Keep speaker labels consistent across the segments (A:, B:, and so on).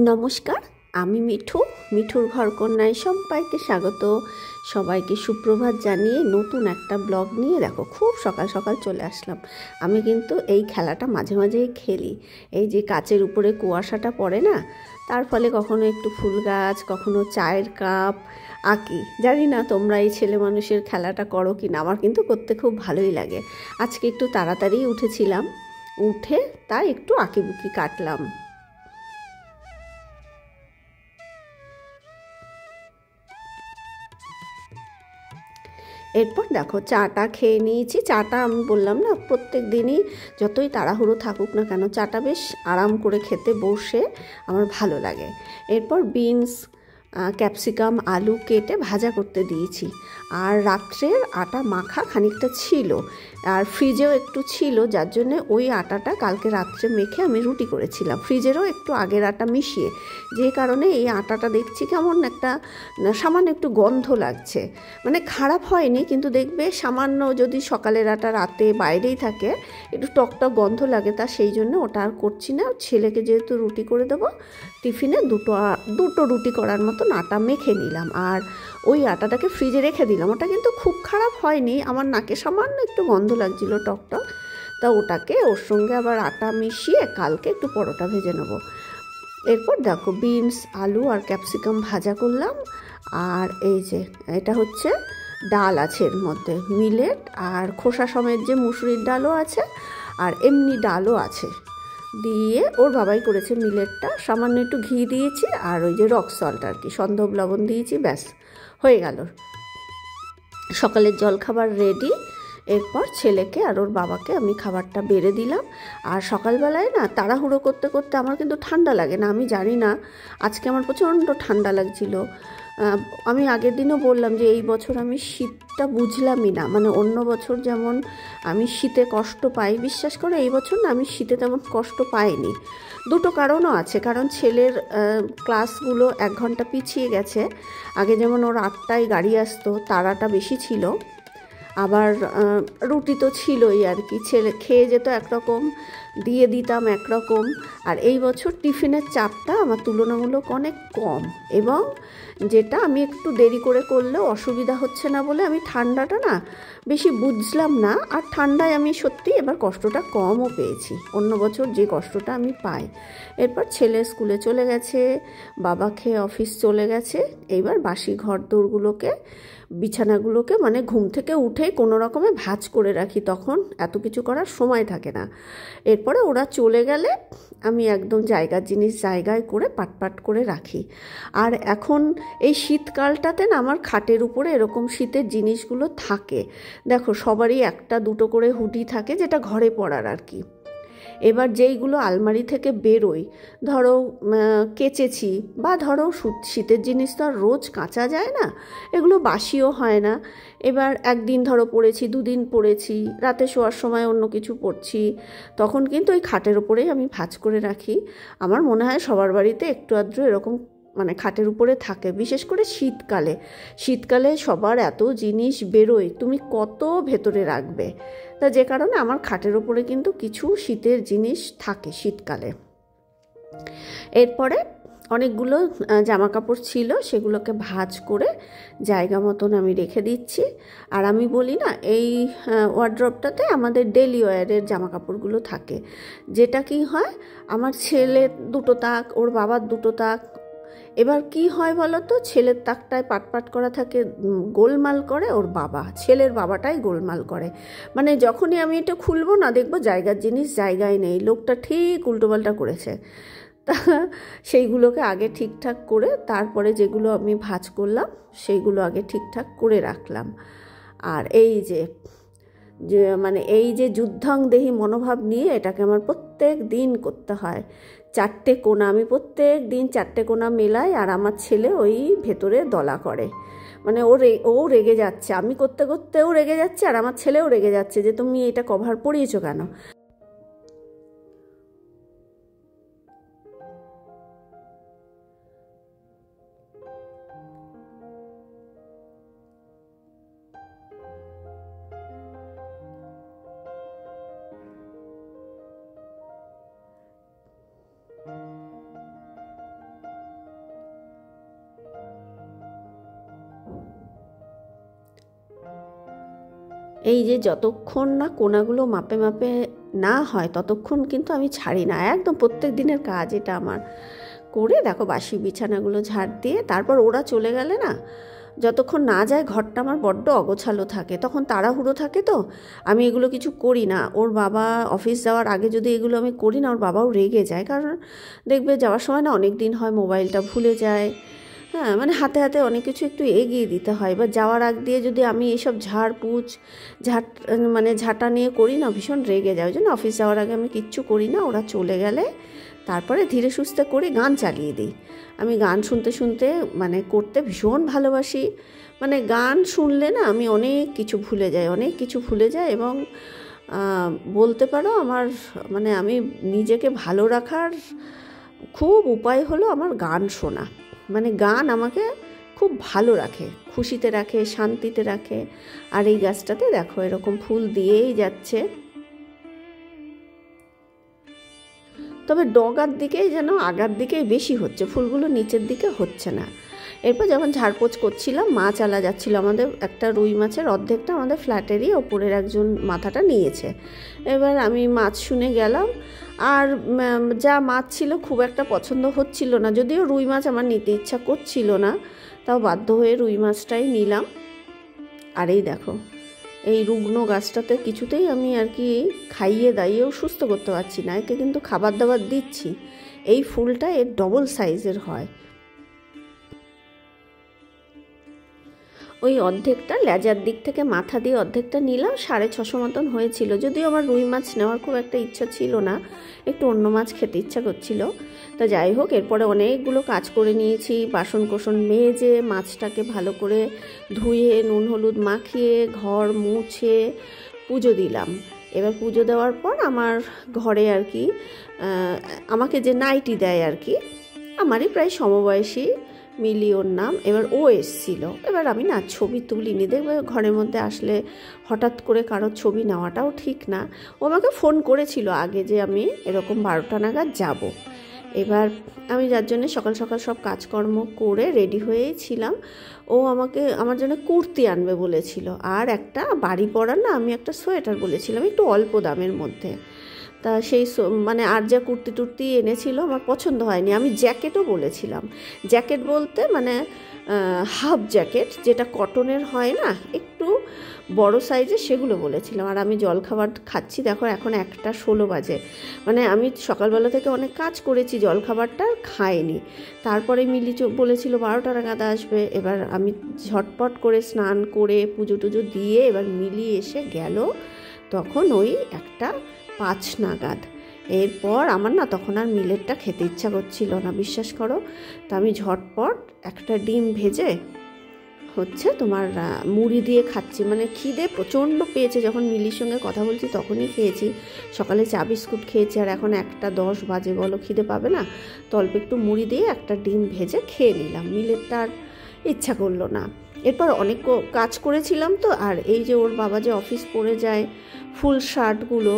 A: নমস্কার, আমি মিঠুর ঘরকন্যায় সবাইকে স্বাগত। সবাইকে সুপ্রভাত জানিয়ে নতুন একটা ব্লগ নিয়ে দেখো খুব সকাল সকাল চলে আসলাম। আমি কিন্তু এই খেলাটা মাঝে মাঝেই খেলি। এই যে কাচের উপরে কুয়াশাটা পড়ে না, তার ফলে কখনো একটু ফুল গাছ, কখনো চায়ের কাপ আঁকি। জানি না তোমরা এই ছেলে মানুষের খেলাটা করো কি না, আমার কিন্তু করতে খুব ভালোই লাগে। আজকে একটু তাড়াতাড়ি উঠেছিলাম, উঠে তাই একটু আঁকিবুকি কাটলাম। এরপর দেখো চাটা খেয়ে নিয়েছি। চাটা আমি বললাম না, প্রত্যেক দিনই যতই তাড়াহুড়ো থাকুক না কেন, চাটা বেশ আরাম করে খেতে বসে আমার ভালো লাগে। এরপর বিনস, ক্যাপসিকাম, আলু কেটে ভাজা করতে দিয়েছি। আর রাত্রের আটা মাখা খানিকটা ছিল, আর ফ্রিজেও একটু ছিল, যার জন্যে ওই আটাটা কালকে রাত্রে মেখে আমি রুটি করেছিলাম, ফ্রিজেরও একটু আগের আটা মিশিয়ে। যে কারণে এই আটাটা দেখছি কেমন একটা সামান্য একটু গন্ধ লাগছে। মানে খারাপ হয়নি, কিন্তু দেখবে সামান্য যদি সকালের আটা রাতে বাইরেই থাকে একটু টকটক গন্ধ লাগে, তা সেই জন্য ওটা আর করছি না। ছেলেকে যেহেতু রুটি করে দেবো, টিফিনে দুটো রুটি করার মতন আটা মেখে নিলাম, আর ওই আটাটাকে ফ্রিজে রেখে দিলাম। ওটা কিন্তু খুব খারাপ হয়নি, আমার নাকে সামান্য একটু গন্ধ লাগছিল টকটক, তা ওটাকে ওর সঙ্গে আবার আটা মিশিয়ে কালকে একটু পরোটা ভেজে নেবো। এরপর দেখো বিনস, আলু আর ক্যাপসিকাম ভাজা করলাম। আর এই যে এটা হচ্ছে ডাল আছে এর মধ্যে, মিলেট আর খোসা সমেত যে মুসুরির ডালও আছে, আর এমনি ডালও আছে। দিয়ে ওর বাবাই করেছে মিলেটটা, সামান্য একটু ঘি দিয়েছি আর ওই যে রক সল্ট আর কি, সন্ধব লবণ দিয়েছি, ব্যাস হয়ে গেল। সকালের জলখাবার রেডি। এরপর ছেলেকে আর ওর বাবাকে আমি খাবারটা বেড়ে দিলাম। আর সকালবেলায় না তাড়াহুড়ো করতে করতে আমার কিন্তু ঠান্ডা লাগে না, আমি জানি না, আজকে আমার প্রচণ্ড ঠান্ডা লাগছিল। আমি আগের দিনও বললাম যে এই বছর আমি শীতটা বুঝলামই না। মানে অন্য বছর যেমন আমি শীতে কষ্ট পাই, বিশ্বাস করে এই বছর না আমি শীতে তেমন কষ্ট পাইনি। দুটো কারণও আছে, কারণ ছেলের ক্লাসগুলো 1 ঘন্টা পিছিয়ে গেছে। আগে যেমন ওর 8টায় গাড়ি আসতো, তাড়াটা বেশি ছিল। আবার রুটি তো ছিলই আর কি, ছেলে খেয়ে যেত একরকম, দিয়ে দিতাম একরকম। আর এই বছর টিফিনের চাপটা আমার তুলনামূলক অনেক কম, এবং যেটা আমি একটু দেরি করে করলেও অসুবিধা হচ্ছে না বলে আমি ঠান্ডাটা না বেশি বুঝলাম না। আর ঠান্ডায় আমি সত্যি এবার কষ্টটা কমও পেয়েছি, অন্য বছর যে কষ্টটা আমি পাই। এরপর ছেলে স্কুলে চলে গেছে, বাবা খেয়ে অফিস চলে গেছে। এইবার বাসি ঘর দোরগুলোকে, বিছানাগুলোকে মানে ঘুম থেকে উঠেই কোনো রকমে ভাঁজ করে রাখি, তখন এত কিছু করার সময় থাকে না। এরপরে ওরা চলে গেলে আমি একদম জায়গার জিনিস জায়গায় করে পাটপাট করে রাখি। আর এখন এই শীতকালটাতে না আমার খাটের উপরে এরকম শীতের জিনিসগুলো থাকে। দেখো সবারই একটা দুটো করে হুডি থাকে, যেটা ঘরে পরার আর কি। এবার যেইগুলো আলমারি থেকে বেরোয়, ধরো কেচেছি, বা ধরো শীতের জিনিস তো আর রোজ কাচা যায় না, এগুলো বাসিও হয় না। এবার একদিন ধরো পরেছি, 2 দিন পরেছি, রাতে শোয়ার সময় অন্য কিছু পরছি, তখন কিন্তু ওই খাটের ওপরেই আমি ভাঁজ করে রাখি। আমার মনে হয় সবার বাড়িতে একটু আধটু এরকম মানে খাটের উপরে থাকে, বিশেষ করে শীতকালে। শীতকালে সবার এত জিনিস বেরোয়, তুমি কত ভেতরে রাখবে? তা যে কারণে আমার খাটের ওপরে কিন্তু কিছু শীতের জিনিস থাকে শীতকালে। এরপরে অনেকগুলো জামা কাপড় ছিল, সেগুলোকে ভাঁজ করে জায়গা মতন আমি রেখে দিচ্ছি। আর আমি বলি না, এই ওয়ার্ড্রপটাতে আমাদের ডেলি ওয়্যারের জামা কাপড়গুলো থাকে। যেটা কি হয়, আমার ছেলের 2টো তাক, ওর বাবার 2টো তাক। এবার কি হয় বলো তো, ছেলের তাকটায় পাটপাট করা থাকে, গোলমাল করে ওর বাবা, ছেলের বাবাটাই গোলমাল করে। মানে যখনই আমি এটা খুলবো না, দেখবো জায়গার জিনিস জায়গায় নেই, লোকটা ঠিক উল্টোপাল্টা করেছে। তা সেইগুলোকে আগে ঠিকঠাক করে তারপরে যেগুলো আমি ভাঁজ করলাম সেইগুলো আগে ঠিকঠাক করে রাখলাম। আর এই যে মানে এই যে যুদ্ধং দেহি মনোভাব নিয়ে এটাকে আমার প্রত্যেক দিন করতে হয়। 4টে কোণা আমি প্রত্যেক দিন 4টে কোণা মেলাই, আর আমার ছেলে ওই ভেতরে দলা করে। মানে ও রেগে যাচ্ছে, আমি করতে করতেও রেগে যাচ্ছে, আর আমার ছেলেও রেগে যাচ্ছে যে তুমি এটা কভার পরিয়েছো কেন। এই যে যতক্ষণ না কোনাগুলো মাপে মাপে না হয় ততক্ষণ কিন্তু আমি ছাড়ি না, একদম প্রত্যেক দিনের কাজ এটা আমার। করে দেখো বাসি বিছানাগুলো ঝাড় দিয়ে তারপর ওরা চলে গেলে না, যতক্ষণ না যায় ঘরটা আমার বড্ড অগোছালো থাকে, তখন তাড়াহুড়ো থাকে তো আমি এগুলো কিছু করি না। ওর বাবা অফিস যাওয়ার আগে যদি এগুলো আমি করি না, ওর বাবাও রেগে যায়, কারণ দেখবে যাওয়ার সময় না অনেক দিন হয় মোবাইলটা ভুলে যায়। হ্যাঁ, মানে হাতে হাতে অনেক কিছু একটু এগিয়ে দিতে হয়। এবার যাওয়ার আগ দিয়ে যদি আমি এইসব ঝাড়পুছ মানে ঝাঁটা নিয়ে করি না, ভীষণ রেগে যায়। ওই জন্য অফিস যাওয়ার আগে আমি কিচ্ছু করি না, ওরা চলে গেলে তারপরে ধীরে সুস্থে করে গান চালিয়ে দিই। আমি গান শুনতে শুনতে মানে করতে ভীষণ ভালোবাসি। মানে গান শুনলে না আমি অনেক কিছু ভুলে যাই এবং বলতে পারো আমার মানে আমি নিজেকে ভালো রাখার খুব উপায় হলো আমার গান শোনা। মানে গান আমাকে খুব ভালো রাখে, খুশিতে রাখে, শান্তিতে রাখে। আর এই গাছটাতে দেখো এরকম ফুল দিয়েই যাচ্ছে, তবে ডগার দিকেই যেন আগার দিকেই বেশি হচ্ছে, ফুলগুলো নিচের দিকে হচ্ছে না। এরপর যখন ঝাড়পোছ করছিলাম মাছ আলা যাচ্ছিলো, আমাদের একটা রুই মাছের অর্ধেকটা আমাদের ফ্ল্যাটেরই ওপরের একজন মাথাটা নিয়েছে। এবার আমি মাছ শুনে গেলাম, আর যা মাছ ছিল খুব একটা পছন্দ হচ্ছিল না, যদিও রুই মাছ আমার নিতে ইচ্ছা করছিল না, তাও বাধ্য হয়ে রুই মাছটাই নিলাম। আর এই দেখো এই রুগ্ন গাছটাতে কিছুতেই আমি আর কি খাইয়ে দাইয়েও সুস্থ করতে পারছি না, একে কিন্তু খাবার দাবার দিচ্ছি। এই ফুলটা এর ডবল সাইজের হয়। ওই অর্ধেকটা লেজার দিক থেকে মাথা দিয়ে অর্ধেকটা নিলাম, 650 মতন হয়েছিল। যদিও আমার রুই মাছ নেওয়ার খুব একটা ইচ্ছা ছিল না, একটু অন্য মাছ খেতে ইচ্ছা করছিল। তা যাই হোক, এরপরে অনেকগুলো কাজ করে নিয়েছি, বাসন কোসন মেজে মাছটাকে ভালো করে ধুয়ে নুন হলুদ মাখিয়ে ঘর মুছে পুজো দিলাম। এবার পুজো দেওয়ার পর আমার ঘরে আর কি আমাকে যে নাইটি দেয় আর কি, আমারই প্রায় সমবয়সী মিলি ওর নাম, এবার ও এসছিল। এবার আমি না ছবি তুলিনি, দেখবে ঘরের মধ্যে আসলে হঠাৎ করে কারোর ছবি নেওয়াটাও ঠিক না। ও আমাকে ফোন করেছিল আগে যে আমি এরকম 12টা নাগাদ যাব। এবার আমি যার জন্য সকাল সকাল সব কাজকর্ম করে রেডি হয়েছিলাম। ও আমাকে আমার জন্য কুর্তি আনবে বলেছিল, আর একটা বাড়ি পরার না আমি একটা সোয়েটার বলেছিলাম একটু অল্প দামের মধ্যে। তা সেই মানে আর যা কুর্তি টুর্তি এনেছিল আমার পছন্দ হয়নি। আমি জ্যাকেটও বলেছিলাম, জ্যাকেট বলতে মানে হাফ জ্যাকেট যেটা কটনের হয় না, একটু বড় সাইজের, সেগুলো বলেছিলাম। আর আমি জলখাবার খাচ্ছি, দেখো এখন 1:16 বাজে, মানে আমি সকালবেলা থেকে অনেক কাজ করেছি, জলখাবারটা খাইনি। তারপরে মিলি বলেছিল 12টা নাগাদ আসবে। এবার আমি ঝটপট করে স্নান করে পুজো টুজো দিয়ে এবার মিলি এসে গেল তখন ওই 1:05 নাগাদ। এরপর আমার না তখন আর মিলেটটা খেতে ইচ্ছা করছিল না, বিশ্বাস করো। তা আমি ঝটপট একটা ডিম ভেজে হচ্ছে তোমার মুড়ি দিয়ে খাচ্ছি, মানে খিদে প্রচণ্ড পেয়েছে। যখন মিলির সঙ্গে কথা বলছি তখনই খেয়েছি, সকালে চা বিস্কুট খেয়েছি, আর এখন 1:10 বাজে, বলো খিদে পাবে না? তো অল্প একটু মুড়ি দিয়ে একটা ডিম ভেজে খেয়ে নিলাম, মিলেটটা আর ইচ্ছা করলো না। এরপর অনেক কাজ করেছিলাম তো, আর এই যে ওর বাবা যে অফিস পরে যায় ফুল শার্টগুলো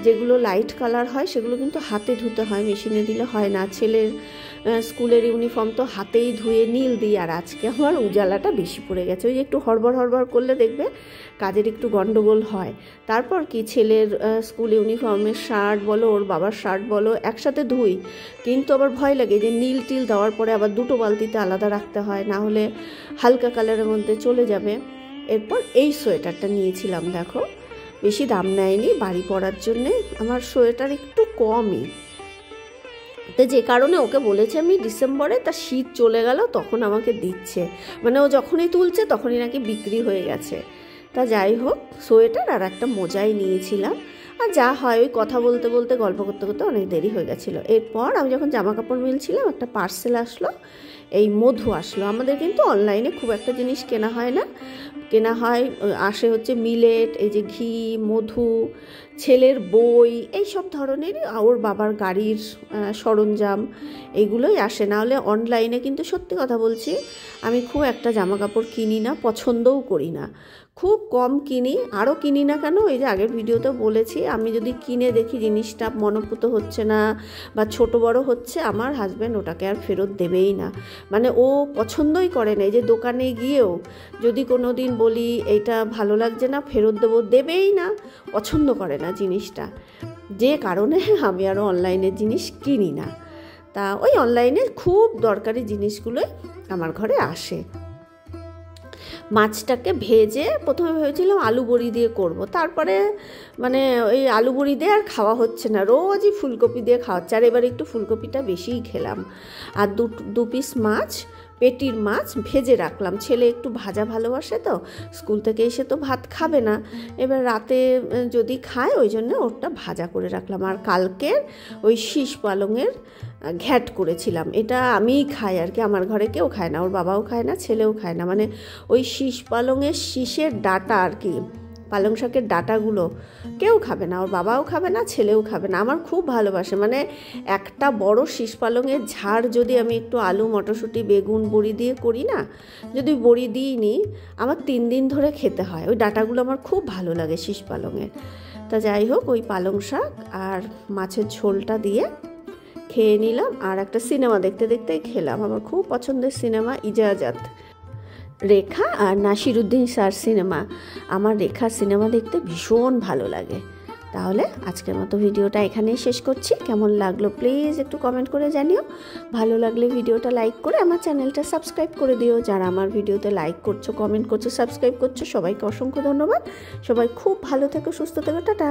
A: যেগুলো লাইট কালার হয় সেগুলো কিন্তু হাতে ধুতে হয়, মেশিনে দিলে হয় না। ছেলের স্কুলের ইউনিফর্ম তো হাতেই ধুয়ে নীল দিই, আর আজকে আমার উজালাটা বেশি পড়ে গেছে। ওই যে একটু হড়বড় করলে দেখবে কাজের একটু গন্ডগোল হয়। তারপর কি ছেলের স্কুল ইউনিফর্মের শার্ট বলো ওর বাবার শার্ট বলো একসাথে ধুই, কিন্তু আবার ভয় লাগে যে নীল টিল দেওয়ার পরে আবার দুটো বালতিতে আলাদা রাখতে হয়, না হলে হালকা কালারের মধ্যে চলে যাবে। এরপর এই সোয়েটারটা নিয়েছিলাম, দেখো বেশি দাম নেয়নি, বাড়ি পরার জন্যে। আমার সোয়েটার একটু কমই, তো যে কারণে ওকে বলেছে আমি ডিসেম্বরে, তা শীত চলে গেল তখন আমাকে দিচ্ছে, মানে ও যখনই তুলছে তখনই নাকি বিক্রি হয়ে গেছে। তা যাই হোক, সোয়েটার আর একটা মোজাই নিয়েছিলাম। আর যা হয় ওই কথা বলতে বলতে গল্প করতে করতে অনেক দেরি হয়ে গেছিলো। এরপর আমি যখন জামা কাপড় মিলছিলাম একটা পার্সেল আসলো, এই মধু আসলো। আমাদের কিন্তু অনলাইনে খুব একটা জিনিস কেনা হয় না, কেনা হয় আসে হচ্ছে মিলেট, এই যে ঘি, মধু, ছেলের বই, এই সব ধরনেরই, ওর বাবার গাড়ির সরঞ্জাম, এগুলোই আসে। না হলে অনলাইনে কিন্তু সত্যি কথা বলছি আমি খুব একটা জামা কাপড় কিনি না, পছন্দও করি না। খুব কম কিনি, আরও কিনি না কেন, এই যে আগের ভিডিওতে বলেছি, আমি যদি কিনে দেখি জিনিসটা মনোপুত হচ্ছে না বা ছোট বড় হচ্ছে, আমার হাজব্যান্ড ওটাকে আর ফেরত দেবেই না। মানে ও পছন্দই করে না। এই যে দোকানে গিয়েও যদি কোনো দিন বলি এইটা ভালো লাগছে না, ফেরত দেবেই না, পছন্দ করে না জিনিসটা, যে কারণে আমি আরও অনলাইনের জিনিস কিনি না। তা ওই অনলাইনে খুব দরকারি জিনিসগুলোই আমার ঘরে আসে। মাছটাকে ভেজে প্রথমে ভেবেছিলাম আলু বড়ি দিয়ে করব, তারপরে মানে ওই আলু বড়ি দিয়ে আর খাওয়া হচ্ছে না, রোজই ফুলকপি দিয়ে খাওয়া হচ্ছে, আর এবার একটু ফুলকপিটা বেশিই খেলাম। আর দু পিস মাছ, পেটির মাছ ভেজে রাখলাম। ছেলে একটু ভাজা ভালোবাসে, তো স্কুল থেকে এসে তো ভাত খাবে না, এবার রাতে যদি খায় ওই জন্য ওটা ভাজা করে রাখলাম। আর কালকের ওই শীষ পালংয়ের ঘ্যাট করেছিলাম, এটা আমিই খাই আর কি, আমার ঘরে কেউ খায় না, ওর বাবাও খায় না, ছেলেও খায় না। মানে ওই শীষ পালংয়ের শীষের ডাটা আর কি, পালং শাকের ডাটাগুলো কেউ খাবে না, ওর বাবাও খাবে না, ছেলেও খাবে না। আমার খুব ভালোবাসে, মানে একটা বড় শীষ পালংয়ের ঝাড় যদি আমি একটু আলু মটরশুঁটি বেগুন বড়ি দিয়ে করি না, যদি বড়ি দিইনি, আমার 3 দিন ধরে খেতে হয়। ওই ডাটাগুলো আমার খুব ভালো লাগে শীষ পালংয়ের। তা যাই হোক, ওই পালং শাক আর মাছের ঝোলটা দিয়ে খেয়ে নিলাম, আর একটা সিনেমা দেখতে দেখতেই খেলাম। আমার খুব পছন্দের সিনেমা ইজাজত, রেখা আর নাসিরুদ্দিন স্যার সিনেমা। আমার রেখার সিনেমা দেখতে ভীষণ ভালো লাগে। তাহলে আজকের মতো ভিডিওটা এখানেই শেষ করছি। কেমন লাগলো প্লিজ একটু কমেন্ট করে জানিও। ভালো লাগলে ভিডিওটা লাইক করে আমার চ্যানেলটা সাবস্ক্রাইব করে দিও। যারা আমার ভিডিওতে লাইক করছো, কমেন্ট করছো, সাবস্ক্রাইব করছো, সবাইকে অসংখ্য ধন্যবাদ। সবাই খুব ভালো থেকো, সুস্থ থেকো, টাটা।